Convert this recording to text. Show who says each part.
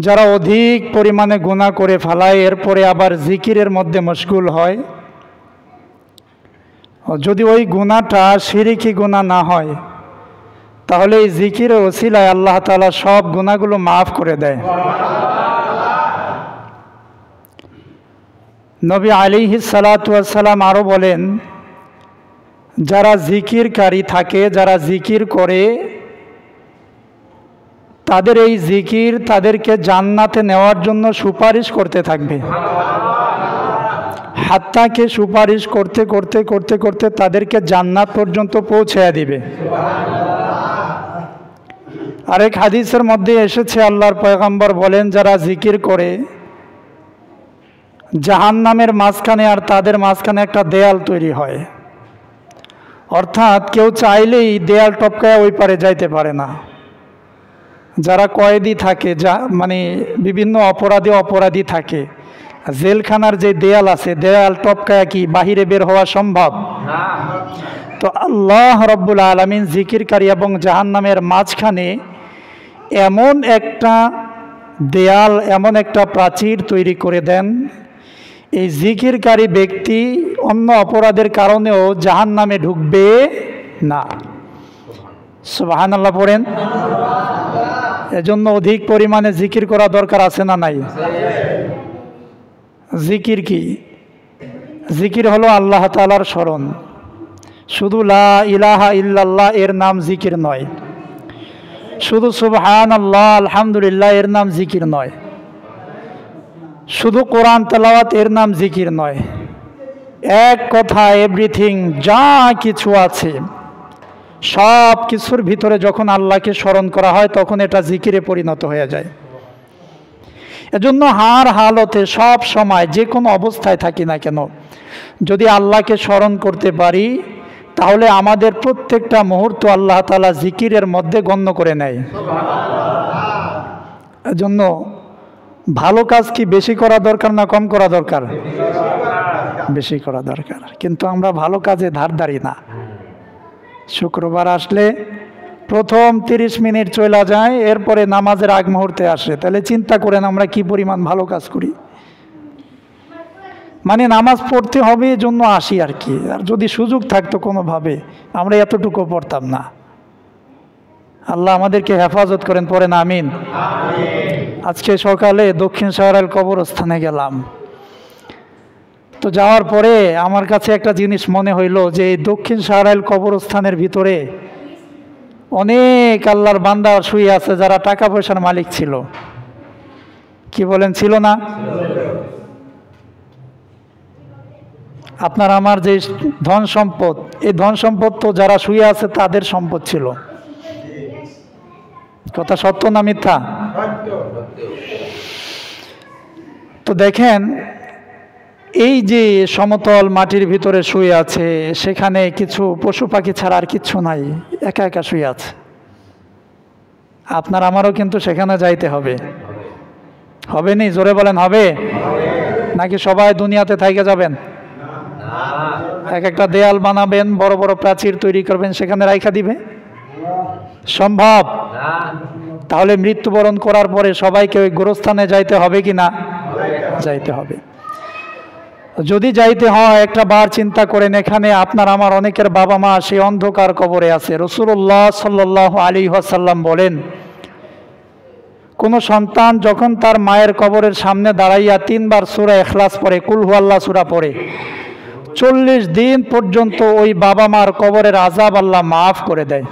Speaker 1: যারা অধিক পরিমাণে গুনাহ করে ফেলায় এরপরে আবার জিকিরের মধ্যে মশগুল হয়, যদি ওই গুনাহটা শিরকি গুনাহ না হয় তাহলে এই জিকিরের ওসিলায় আল্লাহ তাআলা সব গুনাহগুলো মাফ করে দেয়। নবী আলাইহিস সালাতু ওয়াস সালাম আরও বলেন, যারা জিকিরকারী থাকে, যারা জিকির করে, তাদের এই জিকির তাদেরকে জান্নাতে নেওয়ার জন্য সুপারিশ করতে থাকবে। হাত্তাকে সুপারিশ করতে করতে করতে করতে তাদেরকে জান্নাত পর্যন্ত পৌঁছায়া দিবে। আরেক হাদিসের মধ্যে এসেছে, আল্লাহর পয়গম্বর বলেন, যারা জিকির করে জাহান্নামের মাঝখানে আর তাদের মাঝখানে একটা দেয়াল তৈরি হয়, অর্থাৎ কেউ চাইলেই দেয়াল টপকায় ওই পারে যাইতে পারে না। যারা কয়েদি থাকে, মানে বিভিন্ন অপরাধী থাকে, জেলখানার যে দেয়াল আছে, দেয়াল টপকায় কি বাহিরে বের হওয়া সম্ভব? তো আল্লাহ রাব্বুল আলামিন জিকিরকারী এবং জাহান্নামের মাঝখানে এমন একটা দেয়াল, এমন একটা প্রাচীর তৈরি করে দেন, এই জিকিরকারী ব্যক্তি অন্য অপরাধের কারণেও জাহান্নামে ঢুকবে না। সুবহানাল্লাহ পড়েন। এজন্য অধিক পরিমাণে জিকির করা দরকার আছে না নাই? জিকির কি? জিকির হলো আল্লাহ তাআলার স্মরণ। শুধু লা ইলাহা ইল্লাল্লাহ এর নাম জিকির নয়, শুধু সুবহানাল্লাহ আলহামদুলিল্লাহ এর নাম জিকির নয়, শুধু কোরআন তেলাওয়াত এর নাম জিকির নয়। এক কথা এভরিথিং, যা কিছু আছে সব কিছুর ভিতরে যখন আল্লাহকে স্মরণ করা হয় তখন এটা জিকিরে পরিণত হয়ে যায়। এজন্য হার হালতে সব সময় যে কোনো অবস্থায় থাকি না কেন, যদি আল্লাহকে স্মরণ করতে পারি তাহলে আমাদের প্রত্যেকটা মুহূর্ত আল্লাহ তাআলা জিকিরের মধ্যে গণ্য করে নেয়। এজন্য ভালো কাজ কি বেশি করা দরকার না কম করা দরকার? বেশি করা দরকার। কিন্তু আমরা ভালো কাজে ধারধারি না। শুক্রবার আসলে প্রথম 30 মিনিট চলে যায়, এরপরে নামাজের আগ মুহূর্তে আসে। তাহলে চিন্তা করেন আমরা কি পরিমাণ ভালো কাজ করি। মানে নামাজ পড়তে হবে এজন্য আসি আর কি। আর যদি সুযোগ থাকতো কোনোভাবে আমরা এতটুকু পড়তাম না। আল্লাহ আমাদেরকে হেফাজত করেন, পড়েন আমিন। আজকে সকালে দক্ষিণ শাহরাইল কবরস্থানে গেলাম। তো যাওয়ার পরে আমার কাছে একটা জিনিস মনে হইল যে এই দক্ষিণ শাহরাইল কবরস্থানের ভিতরে অনেক আল্লাহর বান্দা শুয়ে আছে যারা টাকা পয়সার মালিক ছিল। কি বলেন, ছিল না? আপনার আমার যে ধন সম্পদ, এই ধন সম্পদ তো যারা শুয়ে আছে তাদের সম্পদ ছিল। কথা সত্য না মিথ্যা? তো দেখেন, এই যে সমতল মাটির ভিতরে শুয়ে আছে, সেখানে কিছু পশু পাখি ছাড়া আর কিচ্ছু নাই, একা একা শুয়ে আছে। আপনার আমারও কিন্তু সেখানে যাইতে হবে। হবে নি? জোরে বলেন, হবে নাকি সবাই দুনিয়াতে থাইকে যাবেন? এক একটা দেয়াল বানাবেন, বড় বড় প্রাচীর তৈরি করবেন, সেখানে রাইখা দিবে? সম্ভব? তাহলে মৃত্যুবরণ করার পরে সবাইকে ওই গোরস্থানে যাইতে হবে কি না? যাইতে হবে। যদি যাইতে হয় একটা বার চিন্তা করেন, এখানে আপনার আমার অনেকের বাবা মা সেই অন্ধকার কবরে আছে। রাসূলুল্লাহ সাল্লাল্লাহু আলাইহি ওয়াসাল্লাম বলেন, কোন সন্তান যখন তার মায়ের কবরের সামনে দাঁড়াইয়া 3 বার সূরা ইখলাস পড়ে, কুল হুয়াল্লাহ সূরা পড়ে, 40 দিন পর্যন্ত ওই বাবা মার কবরের আযাব আল্লাহ মাফ করে দেয়।